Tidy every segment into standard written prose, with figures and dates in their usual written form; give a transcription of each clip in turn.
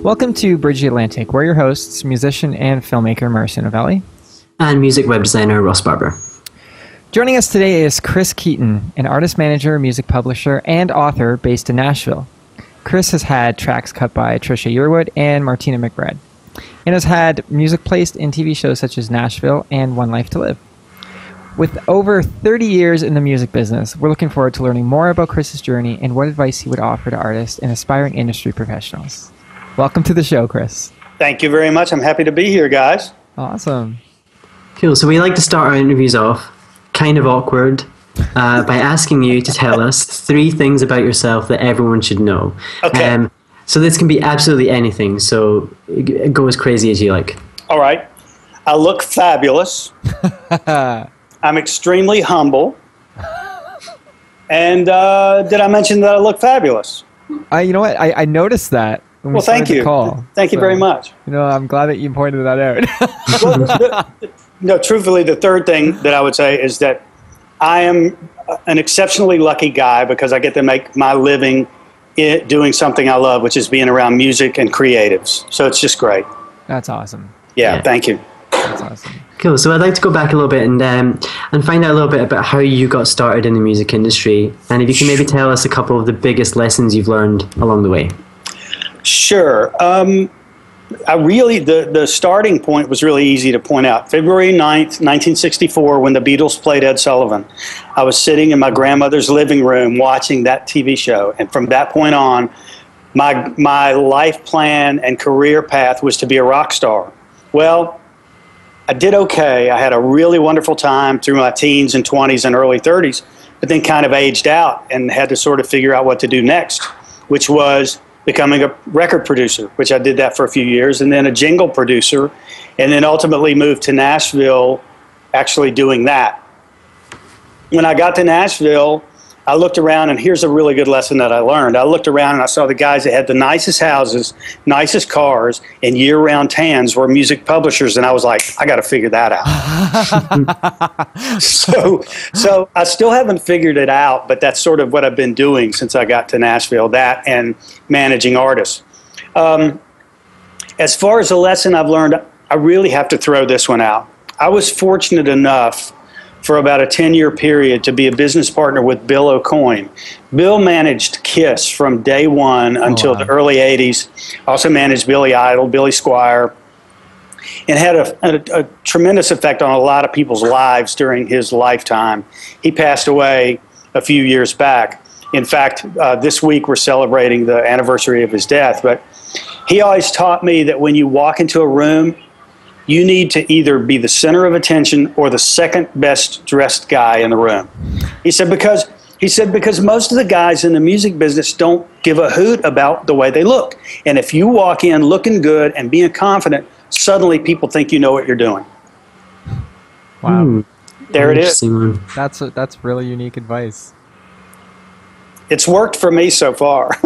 Welcome to Bridge the Atlantic. We're your hosts, musician and filmmaker Marcia and music web designer Ross Barber. Joining us today is Chris Keaton, an artist manager, music publisher, and author based in Nashville. Chris has had tracks cut by Trisha Yearwood and Martina McBride, and has had music placed in TV shows such as Nashville and One Life to Live. With over 30 years in the music business, we're looking forward to learning more about Chris's journey and what advice he would offer to artists and aspiring industry professionals. Welcome to the show, Chris. Thank you very much. I'm happy to be here, guys. Awesome. Cool. So we like to start our interviews off kind of awkward by asking you to tell us 3 things about yourself that everyone should know. Okay. So this can be absolutely anything. So go as crazy as you like. All right. I look fabulous. I'm extremely humble. And did I mention that I look fabulous? You know what? I noticed that. Well, thank you. Thank you very much. You know, I'm glad that you pointed that out. No, truthfully, the third thing that I would say is that I am an exceptionally lucky guy because I get to make my living doing something I love, which is being around music and creatives. So it's just great. That's awesome. Yeah. Thank you. That's awesome. Cool. So I'd like to go back a little bit and find out a little bit about how you got started in the music industry, and if you can maybe tell us a couple of the biggest lessons you've learned along the way. Sure. The starting point was really easy to point out. February 9th, 1964, when the Beatles played Ed Sullivan, I was sitting in my grandmother's living room watching that TV show. And from that point on, my life plan and career path was to be a rock star. Well, I did okay. I had a really wonderful time through my teens and 20s and early 30s, but then kind of aged out and had to sort of figure out what to do next, which was becoming a record producer, which I did that for a few years, and then a jingle producer, and then ultimately moved to Nashville actually doing that. When I got to Nashville, I looked around, and here's a really good lesson that I learned. I looked around and I saw the guys that had the nicest houses, nicest cars, and year-round tans were music publishers, and I was like, I got to figure that out. So I still haven't figured it out, but that's sort of what I've been doing since I got to Nashville, that and managing artists. As far as a lesson I've learned, I really have to throw this one out. I was fortunate enough for about a 10-year period to be a business partner with Bill O'Coin. Bill managed Kiss from day one until the early 80s, also managed Billy Idol, Billy Squier, and had a tremendous effect on a lot of people's lives during his lifetime. He passed away a few years back. In fact, this week we're celebrating the anniversary of his death, but he always taught me that when you walk into a room, you need to either be the center of attention or the second best dressed guy in the room. He said because most of the guys in the music business don't give a hoot about the way they look. And if you walk in looking good and being confident, suddenly people think you know what you're doing. Wow. There it is. That's really unique advice. It's worked for me so far.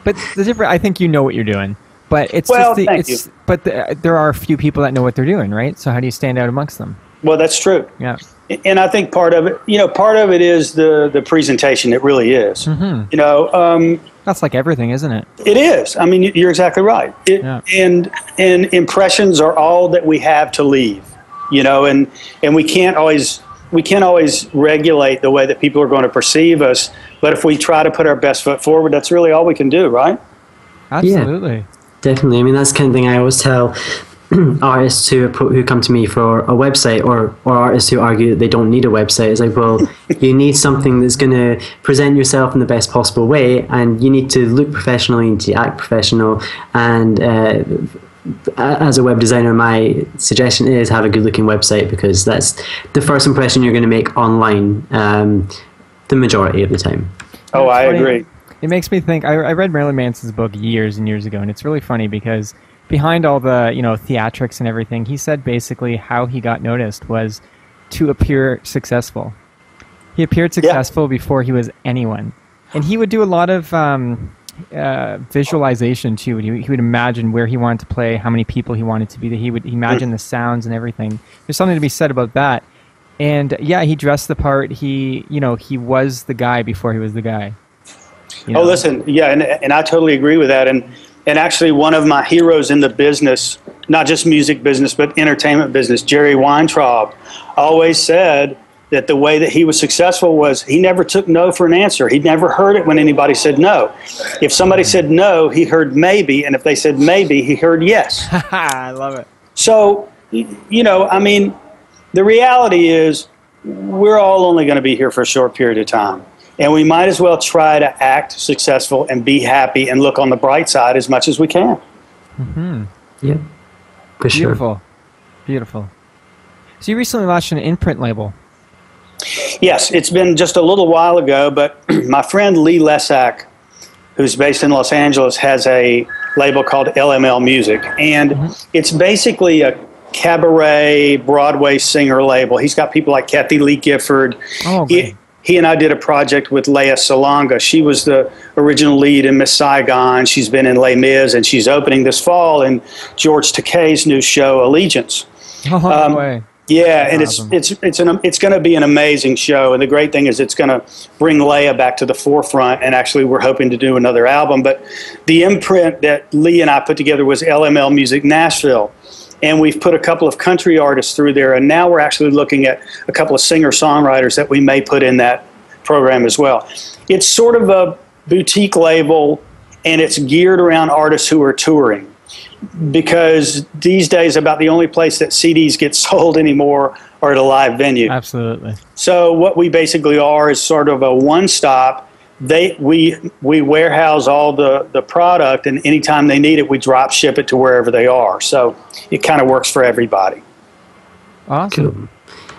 But I think you know what you're doing. But there are a few people that know what they're doing, right? So how do you stand out amongst them? Well, that's true. Yeah. And I think part of it is the presentation. It really is. Mm-hmm. That's like everything, isn't it? It is. I mean, you're exactly right. And impressions are all that we have to leave. And we can't always regulate the way that people are going to perceive us. But if we try to put our best foot forward, that's really all we can do, right? Absolutely. Yeah. Definitely. I mean, that's the kind of thing I always tell artists who come to me for a website, or artists who argue that they don't need a website. It's like, well, you need something that's going to present yourself in the best possible way, and you need to look professional, you need to act professional, and as a web designer, my suggestion is have a good-looking website, because that's the first impression you're going to make online the majority of the time. Oh, I agree. It makes me think, I read Marilyn Manson's book years and years ago, and it's really funny because behind all the theatrics and everything, he said basically how he got noticed was to appear successful. He appeared successful before he was anyone. And he would do a lot of visualization too. He would imagine where he wanted to play, how many people he wanted to be. He would imagine the sounds and everything. There's something to be said about that. And yeah, he dressed the part. He was the guy before he was the guy. You know? Oh, listen, yeah, and I totally agree with that. And actually, one of my heroes in the business, not just music business, but entertainment business, Jerry Weintraub, always said that the way that he was successful was he never took no for an answer. He never heard it when anybody said no. If somebody said no, he heard maybe, and if they said maybe, he heard yes. I love it. So, you know, I mean, the reality is we're all only going to be here for a short period of time. And we might as well try to act successful and be happy and look on the bright side as much as we can. Mm-hmm. Yeah, for sure. Beautiful. Beautiful. So you recently launched an imprint label. Yes, it's been just a little while ago, but my friend Lee Lesak, who's based in Los Angeles, has a label called LML Music. And it's basically a cabaret Broadway singer label. He's got people like Kathy Lee Gifford. Oh, okay. He and I did a project with Lea Salonga. She was the original lead in Miss Saigon. She's been in Les Mis, and she's opening this fall in George Takei's new show, Allegiance. Oh, no way. Yeah, and awesome. it's going to be an amazing show. And the great thing is it's going to bring Leia back to the forefront. And actually, we're hoping to do another album. But the imprint that Lee and I put together was LML Music Nashville. And we've put a couple of country artists through there, and now we're actually looking at a couple of singer-songwriters that we may put in that program as well. It's sort of a boutique label, and it's geared around artists who are touring, because these days about the only place that CDs get sold anymore are at a live venue. Absolutely. So what we basically are is sort of a one-stop. We warehouse all the product, and anytime they need it, we drop ship it to wherever they are. So it kind of works for everybody. Awesome. Cool.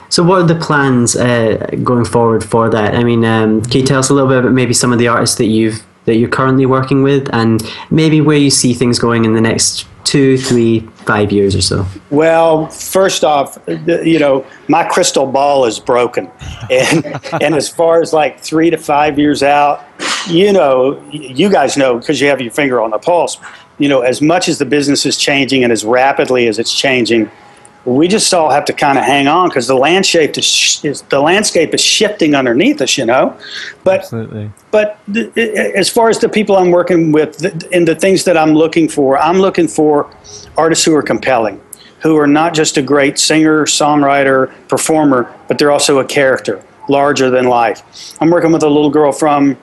So what are the plans going forward for that? I mean, can you tell us a little bit about maybe some of the artists that you're currently working with, and maybe where you see things going in the next 2, 3, 5 years or so? Well, first off, you know, my crystal ball is broken. And as far as like 3 to 5 years out, you know, you guys know because you have your finger on the pulse, you know, as much as the business is changing and as rapidly as it's changing, we just all have to kind of hang on because the landscape is shifting underneath us, you know. But Absolutely. But as far as the people I'm working with and the things that I'm looking for artists who are compelling, who are not just a great singer, songwriter, performer, but they're also a character, larger than life. I'm working with a little girl from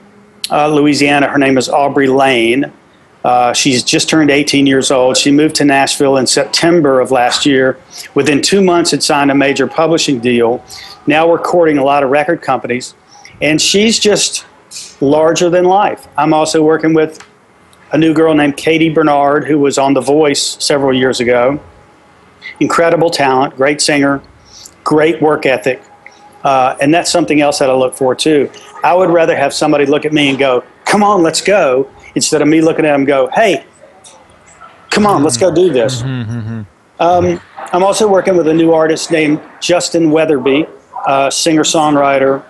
Louisiana. Her name is Aubrey Lane. She's just turned 18 years old. She moved to Nashville in September of last year. Within 2 months, had signed a major publishing deal. Now we're courting a lot of record companies. And she's just larger than life. I'm also working with a new girl named Katie Bernard, who was on The Voice several years ago. Incredible talent, great singer, great work ethic. And that's something else that I look for, too. I would rather have somebody look at me and go, come on, let's go, instead of me looking at them and go, hey, come on, let's go do this. I'm also working with a new artist named Justin Weatherby, singer-songwriter.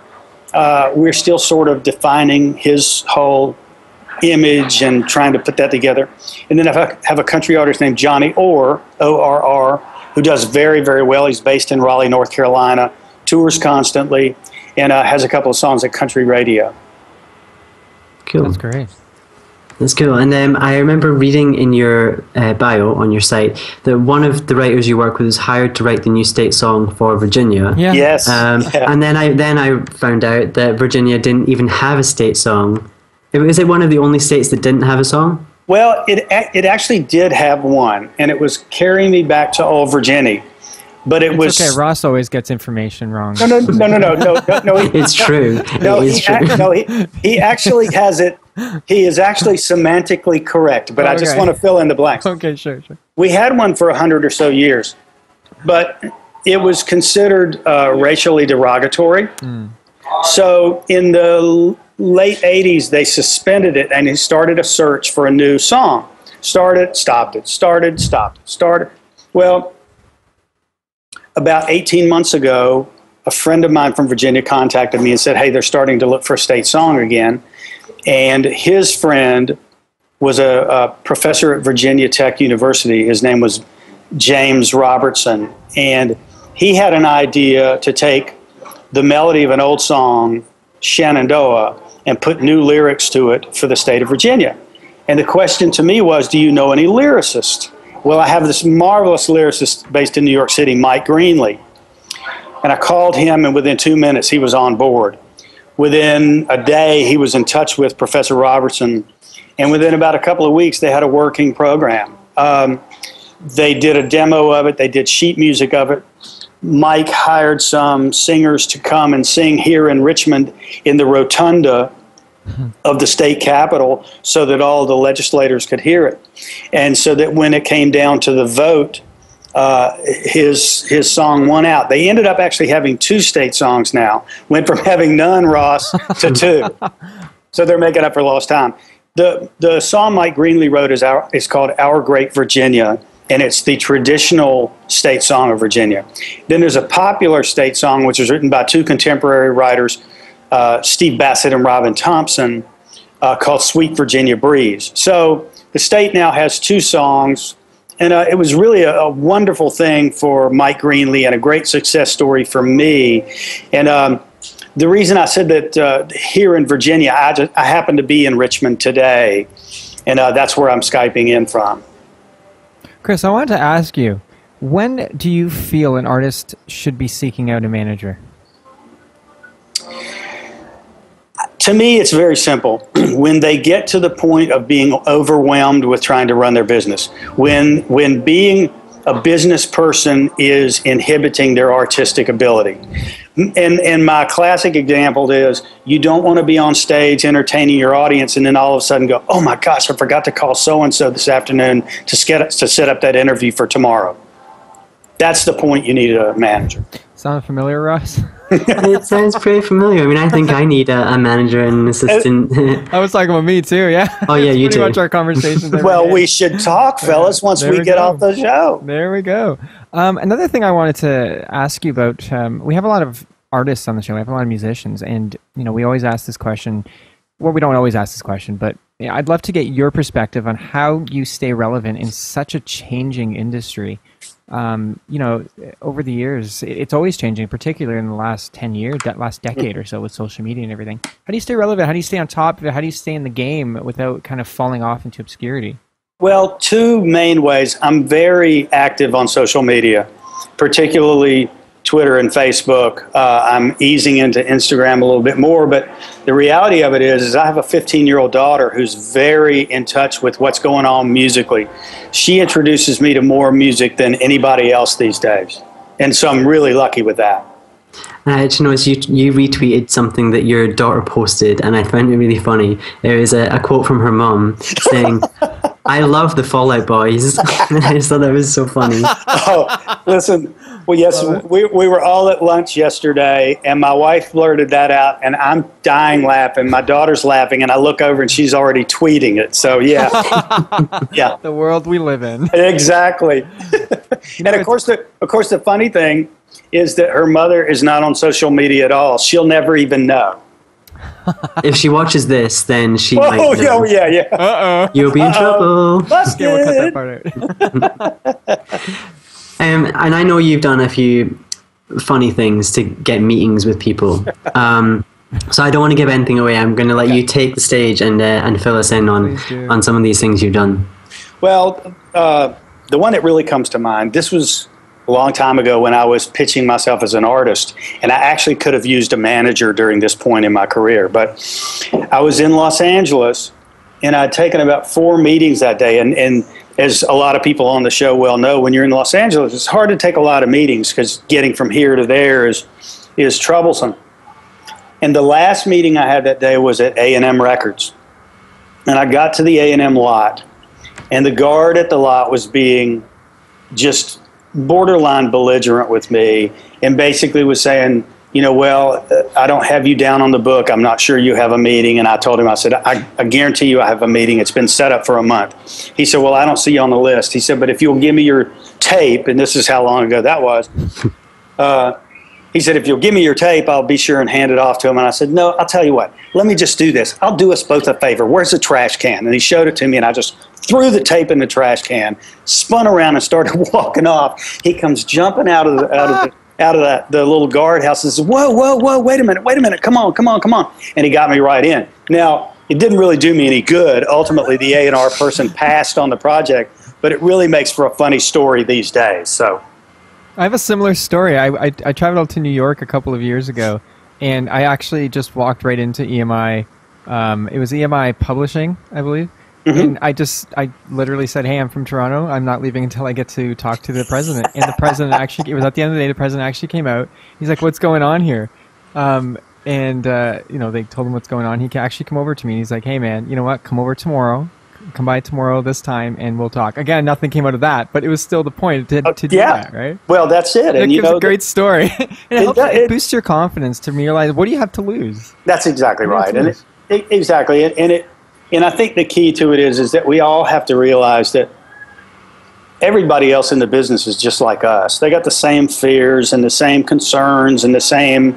We're still sort of defining his whole image and trying to put that together. And then I have a country artist named Johnny Orr, O-R-R, who does very, very well. He's based in Raleigh, North Carolina, tours constantly, and has a couple of songs at country radio. Cool. That's great. That's cool. And I remember reading in your bio on your site that one of the writers you work with was hired to write the new state song for Virginia. Yeah. Yes. Yeah. And then I found out that Virginia didn't even have a state song. Is it one of the only states that didn't have a song? Well, it actually did have one, and it was Carry Me Back to Old Virginia. But it was okay. Ross always gets information wrong. No. It's true. He actually has it. He is actually semantically correct, but I just want to fill in the blanks. Okay, sure. We had one for 100 or so years, but it was considered racially derogatory. So in the late 80s, they suspended it, and he started a search for a new song. Started, stopped it, started, stopped it, started. Well, about 18 months ago, a friend of mine from Virginia contacted me and said, hey, they're starting to look for a state song again. And his friend was a professor at Virginia Tech University. His name was James Robertson. And he had an idea to take the melody of an old song, Shenandoah, and put new lyrics to it for the state of Virginia. And the question to me was, do you know any lyricists? Well, I have this marvelous lyricist based in New York City, Mike Greenlee. And I called him, and within 2 minutes, he was on board. Within a day, he was in touch with Professor Robertson. And within about a couple of weeks, they had a working program. They did a demo of it. They did sheet music of it. Mike hired some singers to come and sing here in Richmond in the rotunda of the state capitol so that all the legislators could hear it. And so that when it came down to the vote, his song won out. They ended up actually having 2 state songs now. Went from having none, Ross, to 2. So they're making up for lost time. The song Mike Greenlee wrote is called Our Great Virginia, and it's the traditional state song of Virginia. Then there's a popular state song, which was written by 2 contemporary writers, Steve Bassett and Robin Thompson, called Sweet Virginia Breeze. So the state now has 2 songs, and it was really a wonderful thing for Mike Greenlee and a great success story for me. And the reason I said that here in Virginia, I happen to be in Richmond today, and that's where I'm Skyping in from. Chris, I wanted to ask you, when do you feel an artist should be seeking out a manager? To me, it's very simple. When they get to the point of being overwhelmed with trying to run their business, when being a business person is inhibiting their artistic ability. And my classic example is, you don't want to be on stage entertaining your audience and then all of a sudden go, oh my gosh, I forgot to call so-and-so this afternoon to set up that interview for tomorrow. That's the point you need a manager. Sound familiar, Ross? It sounds pretty familiar. I mean, I think I need a manager and an assistant. I was talking about me too, yeah. Oh yeah, you pretty too. much our conversations. Well, we should talk, fellas, once we get off the show. There we go. Another thing I wanted to ask you about, we have a lot of artists on the show. We have a lot of musicians, and we always ask this question. Well, we don't always ask this question, but I'd love to get your perspective on how you stay relevant in such a changing industry. Over the years, it's always changing, particularly in the last 10 years, that last decade or so with social media and everything. How do you stay relevant? How do you stay on top of it? How do you stay in the game without kind of falling off into obscurity? Well, 2 main ways. I'm very active on social media, particularly Twitter and Facebook. I'm easing into Instagram a little bit more, but the reality of it is I have a 15-year-old daughter who's very in touch with what's going on musically. She introduces me to more music than anybody else these days, and so I'm really lucky with that. You retweeted something that your daughter posted, and I found it really funny. There is a quote from her mom saying, I love the Fall Out Boys. And I just thought that was so funny. Oh, listen. Well, yes, we were all at lunch yesterday, and my wife blurted that out, and I'm dying laughing. My daughter's laughing, and I look over, and she's already tweeting it. So, yeah. Yeah. The world we live in. Exactly. And, of course, the funny thing is that her mother is not on social media at all. She'll never even know. If she watches this, then she might know. Oh, yeah. Uh-oh. You'll be in trouble. Busted. Okay, we'll cut that part out. And I know you've done a few funny things to get meetings with people. So I don't want to give anything away. I'm going to let you take the stage and fill us in on some of these things you've done. Well, the one that really comes to mind, this was a long time ago when I was pitching myself as an artist, and I actually could have used a manager during this point in my career. But I was in Los Angeles, and I'd taken about 4 meetings that day, and as a lot of people on the show well know, when you're in Los Angeles, it's hard to take a lot of meetings because getting from here to there is troublesome. And the last meeting I had that day was at A&M Records. And I got to the A&M lot, and the guard at the lot was being just borderline belligerent with me and basically was saying, well, I don't have you down on the book. I'm not sure you have a meeting. And I told him, I said, I guarantee you I have a meeting. It's been set up for a month. He said, well, I don't see you on the list. He said, but if you'll give me your tape, and this is how long ago that was, he said, if you'll give me your tape, I'll be sure and hand it off to him. And I said, no, I'll tell you what, let me just do this. I'll do us both a favor. Where's the trash can? And he showed it to me, and I just threw the tape in the trash can, spun around and started walking off. He comes jumping out of the out of the little guardhouse and says, whoa, wait a minute, come on. And he got me right in. Now, it didn't really do me any good. Ultimately, the A&R person passed on the project, but it really makes for a funny story these days. So, I have a similar story. I traveled to New York a couple of years ago, and I actually just walked right into EMI. It was EMI Publishing, I believe. And I literally said, hey, I'm from Toronto. I'm not leaving until I get to talk to the president. And the president actually, it was at the end of the day, the president actually came out. He's like, what's going on here? They told him what's going on. He actually come over to me. And he's like, hey, man, you know what? Come over tomorrow. Come by tomorrow this time, and we'll talk. Again, nothing came out of that, but it was still the point to do that, right? Well, that's it. And it's a great story. It boosts your confidence to realize, what do you have to lose? That's exactly right. Exactly. And I think the key to it is that we all have to realize that everybody else in the business is just like us. They got the same fears and the same concerns and the same,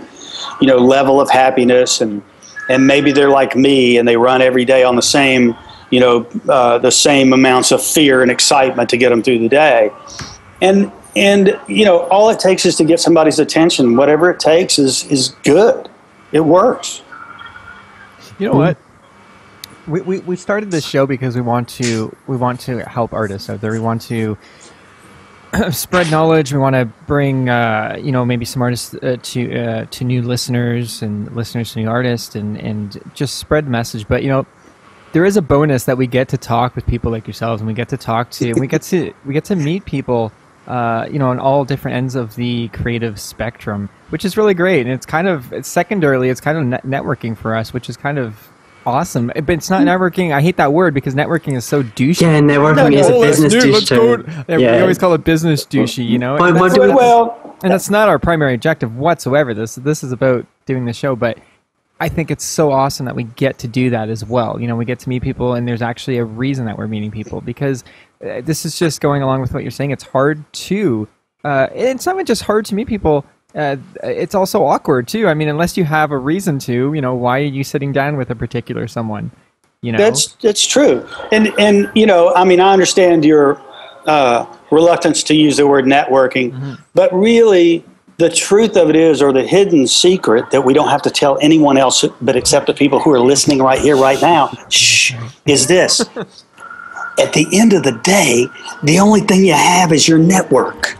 level of happiness. And maybe they're like me and they run every day on the same, the same amounts of fear and excitement to get them through the day. And all it takes is to get somebody's attention. Whatever it takes is good. It works. You know what? We started this show because we want to help artists out there. We want to spread knowledge. We want to bring maybe some artists to new listeners and listeners to new artists and just spread the message. But there is a bonus that we get to talk with people like yourselves, and we get to meet people on all different ends of the creative spectrum, which is really great. And it's secondarily networking for us, which is kind of awesome. But it's not networking. I hate that word because networking is so douchey. Yeah, networking is a business douche term. We always call it business douchey, and that's not our primary objective whatsoever. This is about doing the show, but I think it's so awesome that we get to do that as well. We get to meet people, and there's actually a reason that we're meeting people, because this is just going along with what you're saying. It's hard to, it's not even just hard to meet people. It's also awkward too. I mean, unless you have a reason to, why are you sitting down with a particular someone? That's true. And I understand your reluctance to use the word networking, but really the truth of it is, or the hidden secret that we don't have to tell anyone else but except the people who are listening right here, right now, is this. At the end of the day, the only thing you have is your network.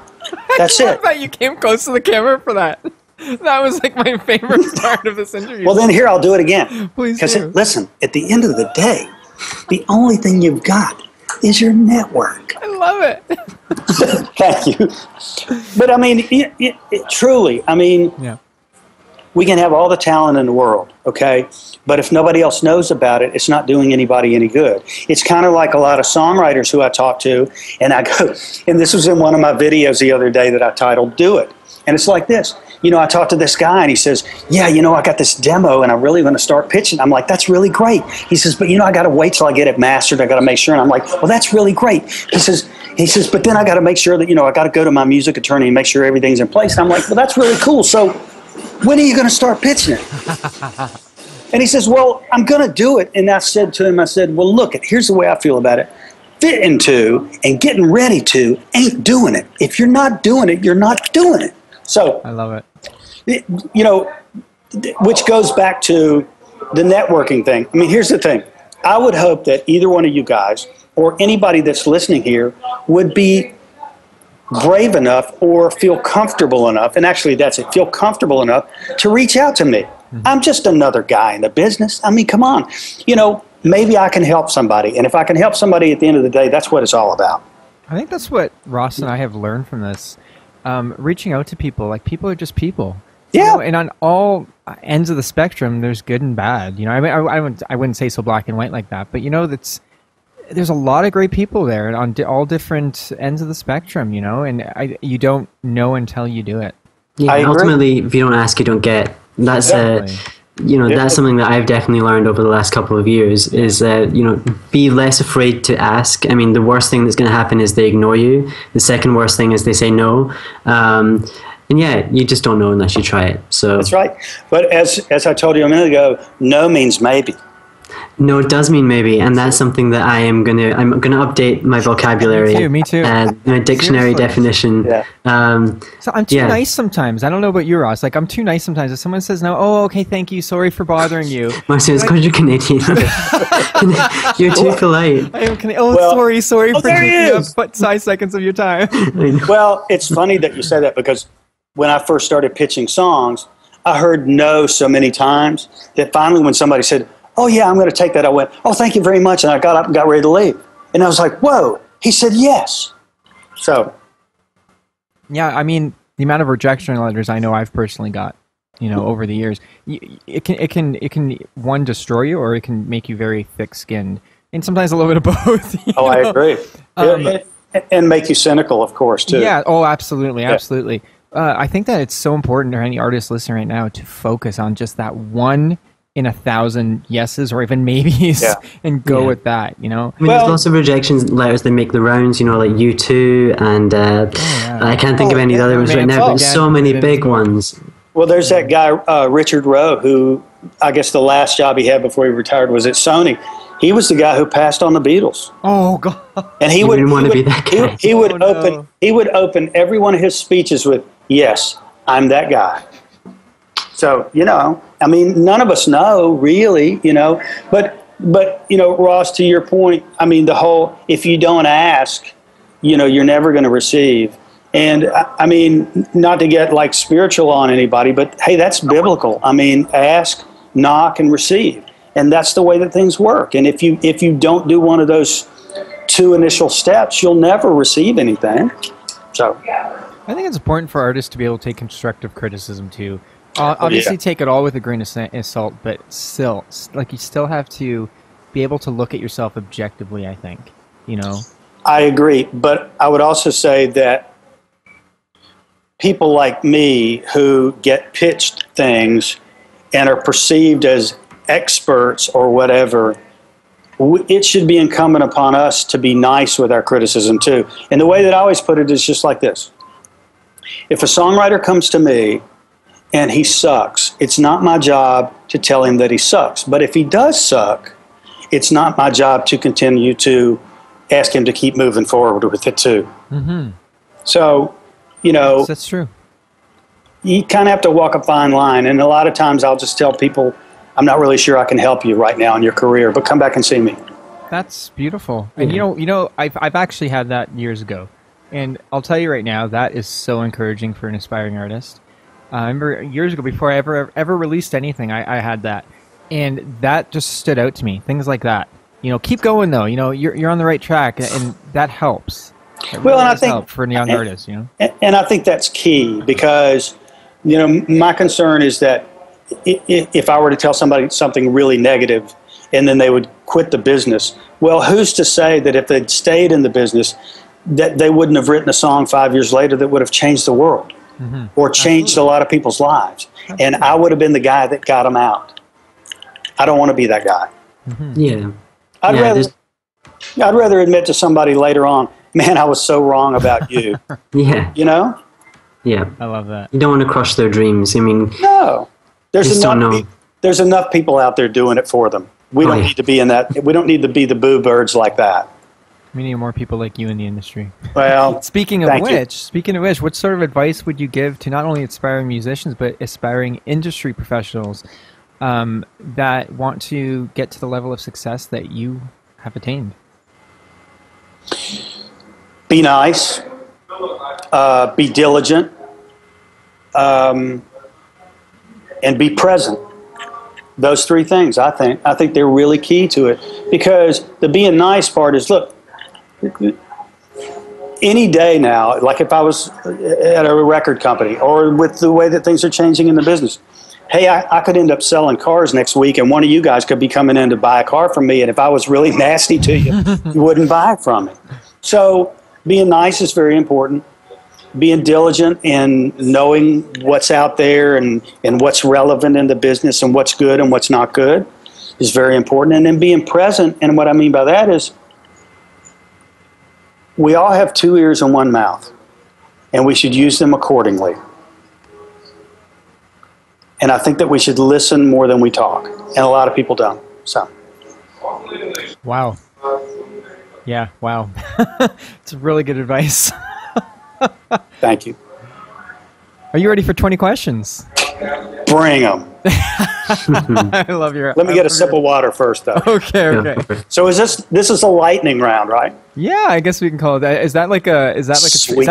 That's it. I you came close to the camera for that. That was like my favorite part of this interview. Well, then here, I'll do it again. Please do. Listen, at the end of the day, the only thing you've got is your network. I love it. Thank you. But I mean, truly, we can have all the talent in the world, okay? But if nobody else knows about it, it's not doing anybody any good. It's kind of like a lot of songwriters who I talk to, and I go, and this was in one of my videos the other day that I titled Do It. And it's like this. I talked to this guy, and he says, yeah, I got this demo, and I'm really going to start pitching. I'm like, that's really great. He says, but I got to wait till I get it mastered. I got to make sure. And I'm like, well, that's really great. He says, but then I got to make sure that, I got to go to my music attorney and make sure everything's in place. And I'm like, well, that's really cool. So when are you going to start pitching it? And he says, well, I'm going to do it. And I said to him, well, look, here's the way I feel about it. Fitting to and getting ready to ain't doing it. If you're not doing it, you're not doing it. So I love it. Which goes back to the networking thing. I mean, here's the thing. I would hope that either one of you guys or anybody that's listening here would be brave enough or feel comfortable enough, and actually that's it, feel comfortable enough to reach out to me. I'm just another guy in the business. I mean, come on. Maybe I can help somebody. And if I can help somebody at the end of the day, that's what it's all about. I think that's what Ross and I have learned from this. Reaching out to people, like people are just people. Yeah. And on all ends of the spectrum, there's good and bad. I wouldn't say so black and white like that, but there's a lot of great people there on all different ends of the spectrum, and you don't know until you do it. Yeah, ultimately, if you don't ask, you don't get. That's that's something that I've definitely learned over the last couple of years is that, be less afraid to ask. I mean, the worst thing that's going to happen is they ignore you. The second worst thing is they say no. And yeah, you just don't know unless you try it. So that's right. But as I told you a minute ago, no means maybe. No, it does mean maybe, and that's something that I'm gonna update my vocabulary. Me too. My dictionary definition. Yeah. So I'm too nice sometimes. I don't know about you, Ross. Like, I'm too nice sometimes. If someone says no, oh, okay, thank you, sorry for bothering you. Marcio, it's because you're Canadian. You're too polite. I am Canadian. Oh, well, sorry for taking up 5 seconds of your time. Well, it's funny that you say that, because when I first started pitching songs, I heard no so many times that finally when somebody said, oh, yeah, I'm going to take that, I went, oh, thank you very much. And I got up and got ready to leave. And I was like, whoa, he said yes. So. Yeah, I mean, the amount of rejection letters I know I've personally got, over the years, it can one, destroy you, or it can make you very thick-skinned. And sometimes a little bit of both. I agree. And make you cynical, of course, too. Yeah, absolutely, absolutely. I think that it's so important for any artist listening right now to focus on just that one in 1,000 yeses or even maybes, and go with that, I mean, there's lots of rejection letters that make the rounds, like U2, and I can't think of any of the other ones right now, but so many big ones. Well, there's that guy, Richard Rowe, who I guess the last job he had before he retired was at Sony. He was the guy who passed on the Beatles. Oh, God. And he would want to be that guy. He would open every one of his speeches with, yes, I'm that guy. So, I mean, none of us know, really, but Ross, to your point, I mean, the whole, if you don't ask, you're never going to receive. And I mean, not to get like spiritual on anybody, but hey, that's biblical. I mean, ask, knock, and receive. And that's the way that things work. And if you don't do one of those 2 initial steps, you'll never receive anything. So I think it's important for artists to be able to take constructive criticism too. Obviously, take it all with a grain of salt, but still, like, you still have to be able to look at yourself objectively, I think, I agree, but I would also say that people like me who get pitched things and are perceived as experts or whatever, it should be incumbent upon us to be nice with our criticism too. And the way that I always put it is just like this. If a songwriter comes to me and he sucks, it's not my job to tell him that he sucks. But if he does suck, it's not my job to continue to ask him to keep moving forward with it too. Mm-hmm. So, that's true. You kind of have to walk a fine line. And a lot of times I'll just tell people, I'm not really sure I can help you right now in your career, but come back and see me. That's beautiful. And I've actually had that years ago. And I'll tell you right now, that is so encouraging for an aspiring artist. I remember years ago, before I ever released anything, I had that, and that just stood out to me. Things like that, keep going though. You're on the right track, and that helps. Well, and I think for a young artist, and I think that's key, because my concern is that if I were to tell somebody something really negative, and then they would quit the business, well, who's to say that if they'd stayed in the business, that they wouldn't have written a song 5 years later that would have changed the world? Mm-hmm. Or changed a lot of people's lives. Absolutely. And I would have been the guy that got them out. I don't want to be that guy. Mm-hmm. Yeah. I'd rather admit to somebody later on, man, I was so wrong about you. Yeah. Yeah. I love that. You don't want to crush their dreams. I mean, no. There's enough people out there doing it for them. We don't need to be in that. We don't need to be the boo birds like that. We need more people like you in the industry. Well, speaking of which, what sort of advice would you give to not only aspiring musicians but aspiring industry professionals that want to get to the level of success that you have attained? Be nice, be diligent, and be present. Those 3 things, I think they're really key to it, because the being nice part is, look, any day now, like if I was at a record company, or with the way that things are changing in the business, hey, I could end up selling cars next week, and one of you guys could be coming in to buy a car from me, and if I was really nasty to you, you wouldn't buy it from me. So being nice is very important. Being diligent in knowing what's out there and what's relevant in the business and what's good and what's not good is very important. And then being present, and what I mean by that is, we all have 2 ears and 1 mouth, and we should use them accordingly. And I think that we should listen more than we talk, and a lot of people don't. So, Wow. Yeah, wow. It's really good advice. Thank you. Are you ready for 20 questions? Bring them. I love your... Let me get a sip of water first, though. Okay. So this is a lightning round, right? Yeah, I guess we can call it that. Is that like a is that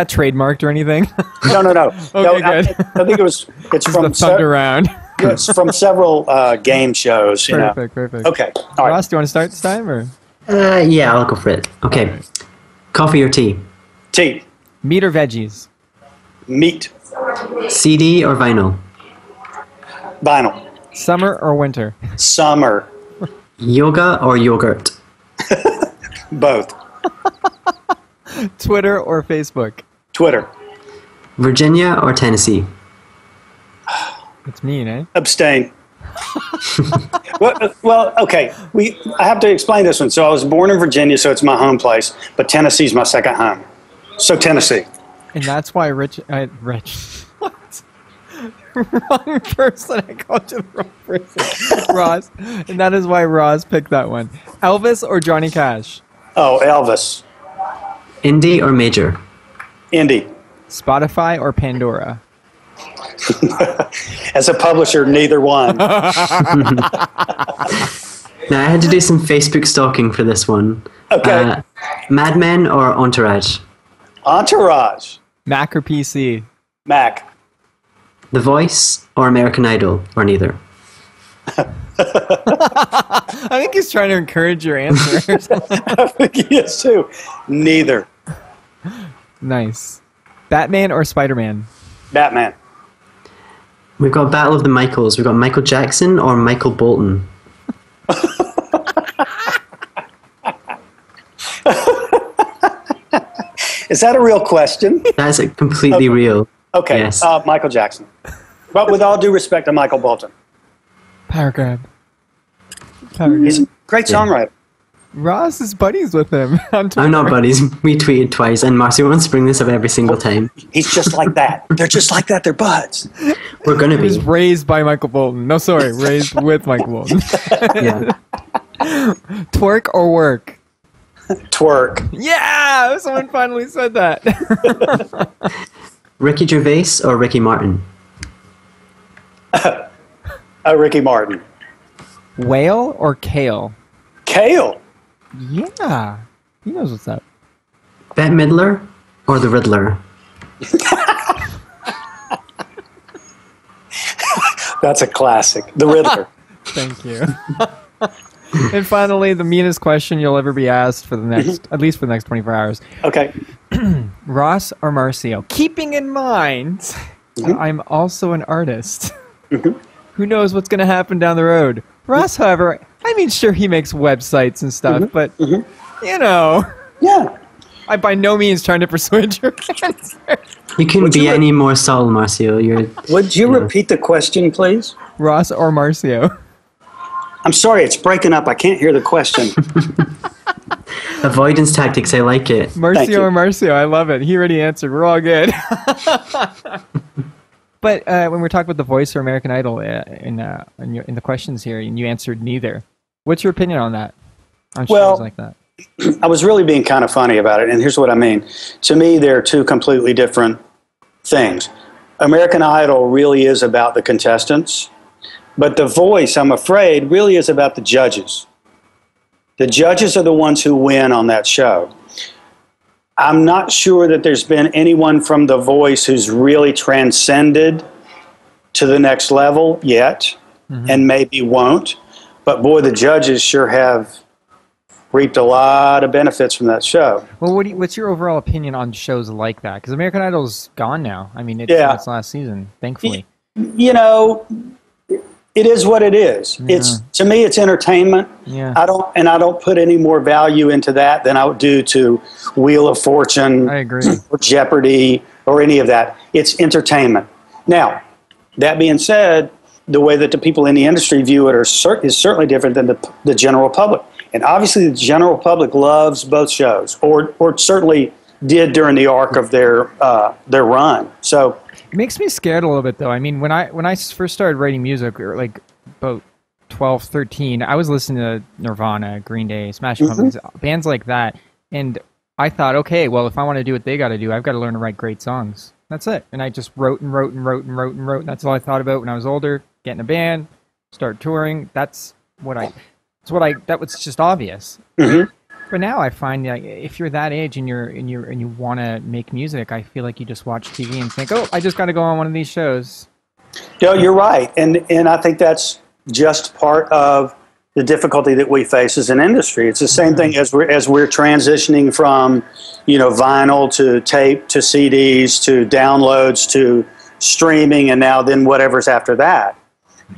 trademarked or anything? No. Okay, No, good. I think it's from the Thunder Round. It's from several game shows. Perfect. Okay. All right. Ross, do you want to start this time or? Yeah, I'll go for it. Okay. Right. Coffee or tea? Tea. Meat or veggies? Meat. CD or vinyl? Vinyl. Summer or winter? Summer. Yoga or yogurt? Both. Twitter or Facebook? Twitter. Virginia or Tennessee? It's mean, eh? Abstain. Well, okay. I have to explain this one. So I was born in Virginia, so it's my home place, but Tennessee's my second home. So Tennessee. And that's why Rich. What? Wrong person. I called you the wrong person. Ross. And that is why Ross picked that one. Elvis or Johnny Cash? Oh, Elvis. Indie or major? Indie. Spotify or Pandora? As a publisher, neither one. Now, I had to do some Facebook stalking for this one. Okay. Mad Men or Entourage? Entourage. Mac or PC? Mac. The Voice or American Idol, or neither? I think he's trying to encourage your answer. I think he is too. Neither. Nice. Batman or Spider-Man? Batman. We've got Battle of the Michaels. We've got Michael Jackson or Michael Bolton. Is that a real question? That's completely real. Okay. Yes. Michael Jackson. But with all due respect to Michael Bolton. Power grab. He's a great songwriter. Ross is buddies with him. I'm not buddies. We tweeted twice, and MARCIO wants to bring this up every single time. He's just like that. They're just like that. They're buds. We're going to He was be. raised by Michael Bolton. No, sorry, raised with Michael Bolton. Yeah. Twerk or work? Twerk. Yeah! Someone finally said that. Ricky Gervais or Ricky Martin? Ricky Martin. Whale or kale? Kale. Yeah. He knows what's up. Bette Midler or the Riddler? That's a classic. The Riddler. Thank you. And finally, the meanest question you'll ever be asked for the next, at least for the next 24 hours. Okay. Ross or MARCIO? Keeping in mind, I'm also an artist. Who knows what's going to happen down the road? Ross, however, I mean, sure, he makes websites and stuff, but, you know. Yeah. I'm by no means trying to persuade your answer. You couldn't be any more subtle, MARCIO. Would you repeat the question, please? Ross or MARCIO? I'm sorry, it's breaking up. I can't hear the question. Avoidance tactics, I like it. MARCIO or MARCIO? I love it. He already answered. We're all good. But when we're talking about The Voice or American Idol in the questions here, and you answered neither. What's your opinion on that? On shows like that? I was really being kind of funny about it, and here's what I mean. To me, they're two completely different things. American Idol really is about the contestants, but The Voice, I'm afraid, really is about the judges. The judges are the ones who win on that show. I'm not sure that there's been anyone from The Voice who's really transcended to the next level yet, and maybe won't. But boy, the judges sure have reaped a lot of benefits from that show. Well, what's your overall opinion on shows like that? Because American Idol's gone now. I mean, it's last season, thankfully. You know, it is what it is. Yeah. To me, it's entertainment. Yeah. I don't put any more value into that than I would do to Wheel of Fortune. I agree. Or Jeopardy or any of that. It's entertainment. Now, that being said, the way that the people in the industry view it is certainly different than the general public. And obviously, the general public loves both shows, or certainly did during the arc of their run. So it makes me scared a little bit, though. I mean, when I first started writing music, or like about 12, 13, I was listening to Nirvana, Green Day, Smashing Pumpkins, bands like that. And I thought, okay, well, if I want to do what they got to do, I've got to learn to write great songs. That's it. And I just wrote and wrote and wrote and wrote and wrote. And that's all I thought about when I was older. Get in a band, start touring. That was just obvious. Mm-hmm. But now I find that if you're that age and you want to make music, I feel like you just watch TV and think, oh, I just got to go on one of these shows. No, you're right. And I think that's just part of the difficulty that we face as an industry. It's the same thing as we're transitioning from, vinyl to tape to CDs to downloads to streaming, and now then whatever's after that.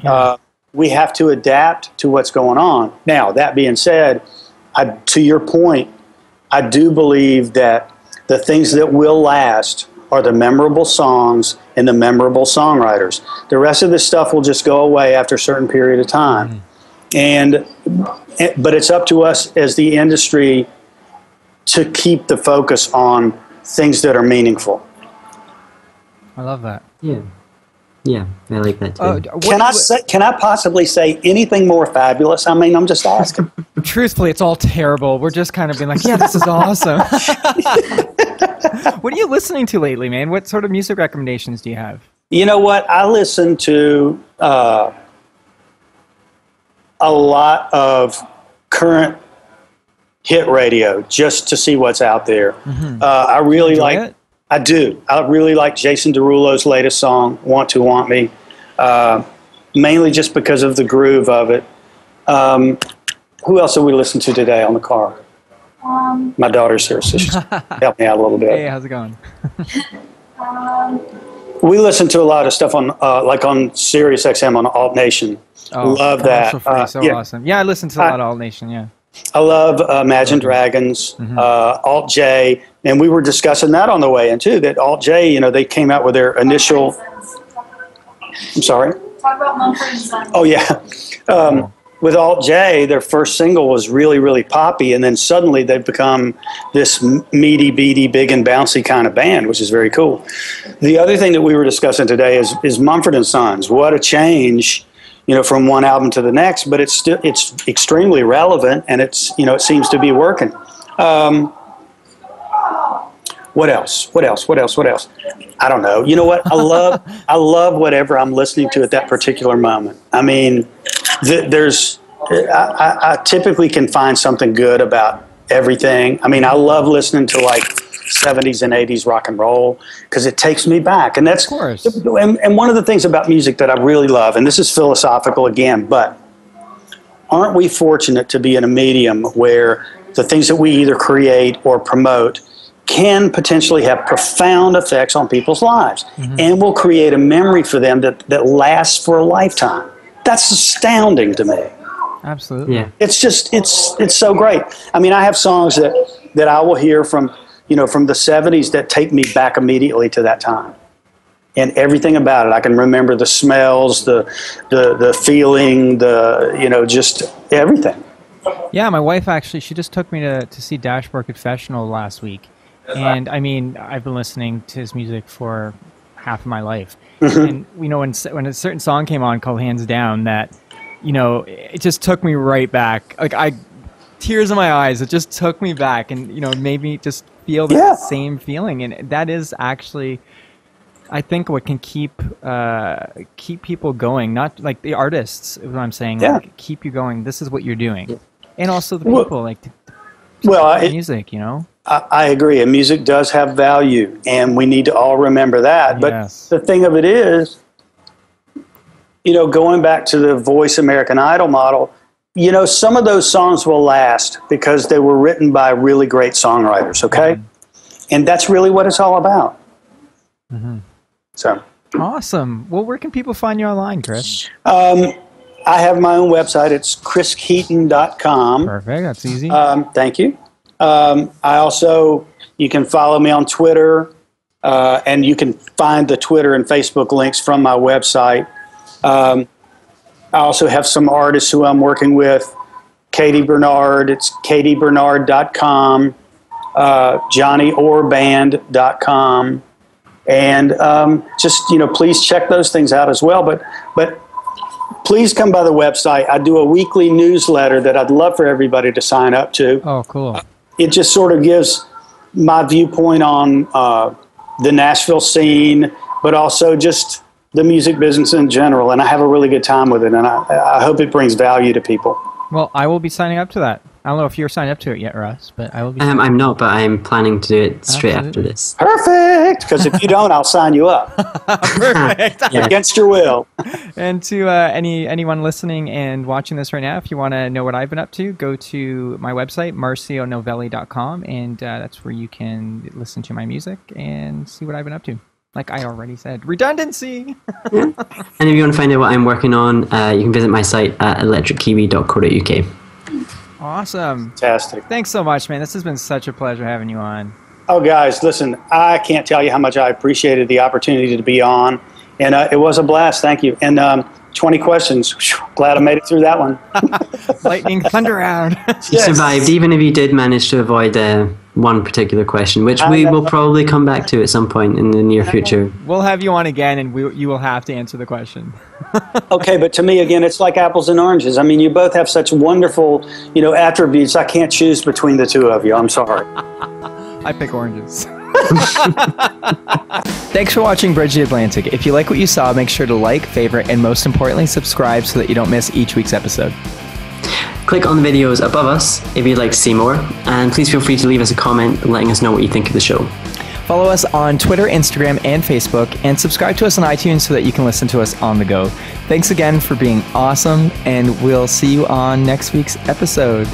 Yeah. We have to adapt to what's going on. Now, that being said, to your point, I do believe that the things that will last are the memorable songs and the memorable songwriters. The rest of this stuff will just go away after a certain period of time. But it's up to us as the industry to keep the focus on things that are meaningful. I love that. Yeah, I like that too. Can I possibly say anything more fabulous? I mean, I'm just asking. Truthfully, it's all terrible. We're just kind of being like, yeah, this is awesome. What are you listening to lately, man? What sort of music recommendations do you have? You know what? I listen to a lot of current hit radio just to see what's out there. I really like it. I do. I really like Jason Derulo's latest song, Want to Want Me, mainly just because of the groove of it. Who else did we listen to today on the car? My daughter's here, so help me out a little bit. Hey, how's it going? We listen to a lot of stuff on, like on Sirius XM on Alt Nation. Oh, love that. Awesome. Yeah, I listen to a lot of Alt Nation, yeah. I love Imagine Dragons, Alt J, and we were discussing that on the way in too, that Alt J, they came out with their initial... I'm sorry? Talk about Mumford & Sons. Oh, yeah. With Alt J, their first single was really, really poppy, and then suddenly they've become this meaty, beady, big and bouncy kind of band, which is very cool. The other thing that we were discussing today is Mumford & Sons. What a change, from one album to the next, but it's extremely relevant, and it seems to be working. What else? I don't know. You know what? I love whatever I'm listening to at that particular moment. I mean, I typically can find something good about everything. I mean, I love listening to like 70s and 80s rock and roll because it takes me back. And that's, of course. And one of the things about music that I really love, and this is philosophical again, but aren't we fortunate to be in a medium where the things that we either create or promote can potentially have profound effects on people's lives and will create a memory for them that lasts for a lifetime. That's astounding to me. Absolutely. Yeah. It's just, it's so great. I mean, I have songs that I will hear from the 70s that take me back immediately to that time. And everything about it. I can remember the smells, the feeling, just everything. Yeah, my wife actually, she just took me to see Dashboard Confessional last week. And I mean, I've been listening to his music for half of my life. And when a certain song came on called Hands Down, that it just took me right back. Like tears in my eyes. It just took me back, and made me just feel the same feeling. And that is actually, I think, what can keep people going. Not like the artists, is what I'm saying. Yeah. Like, keep you going. This is what you're doing, and also the people music. I agree. And music does have value, and we need to all remember that. But the thing of it is, going back to the Voice American Idol model, some of those songs will last because they were written by really great songwriters, okay? And that's really what it's all about. So awesome. Well, where can people find you online, Chris? I have my own website. It's chriskeaton.com. Perfect. That's easy. Thank you. You can follow me on Twitter, and you can find the Twitter and Facebook links from my website. I also have some artists who I'm working with. Katie Bernard, it's katiebernard.com, johnnyorband.com. And please check those things out as well. But please come by the website. I do a weekly newsletter that I'd love for everybody to sign up to. Oh, cool. It just sort of gives my viewpoint on the Nashville scene, but also just the music business in general. And I have a really good time with it, and I hope it brings value to people. Well, I will be signing up to that. I don't know if you're signed up to it yet, Russ, but I will be. I'm not, but I'm planning to do it straight after this. Perfect! Because if you don't, I'll sign you up. Perfect. Against your will. And to anyone listening and watching this right now, if you want to know what I've been up to, go to my website, marcionovelli.com, and that's where you can listen to my music and see what I've been up to. Like I already said. Redundancy! And if you want to find out what I'm working on, you can visit my site at electrickiwi.co.uk. Awesome. Fantastic. Thanks so much, man. This has been such a pleasure having you on. Oh, guys, listen, I can't tell you how much I appreciated the opportunity to be on. And it was a blast. Thank you. And 20 questions. Glad I made it through that one. Lightning thunder round. You survived, even if you did manage to avoid one particular question, which we will probably come back to at some point in the near future. We'll have you on again, and you will have to answer the question. Okay, but to me, again, it's like apples and oranges. I mean, you both have such wonderful, attributes. I can't choose between the two of you. I'm sorry. I pick oranges. Thanks for watching Bridge the Atlantic. If you like what you saw, make sure to like, favorite, and most importantly, subscribe so that you don't miss each week's episode. Click on the videos above us if you'd like to see more, and please feel free to leave us a comment letting us know what you think of the show. Follow us on Twitter, Instagram, and Facebook, and subscribe to us on iTunes so that you can listen to us on the go. Thanks again for being awesome, and we'll see you on next week's episode.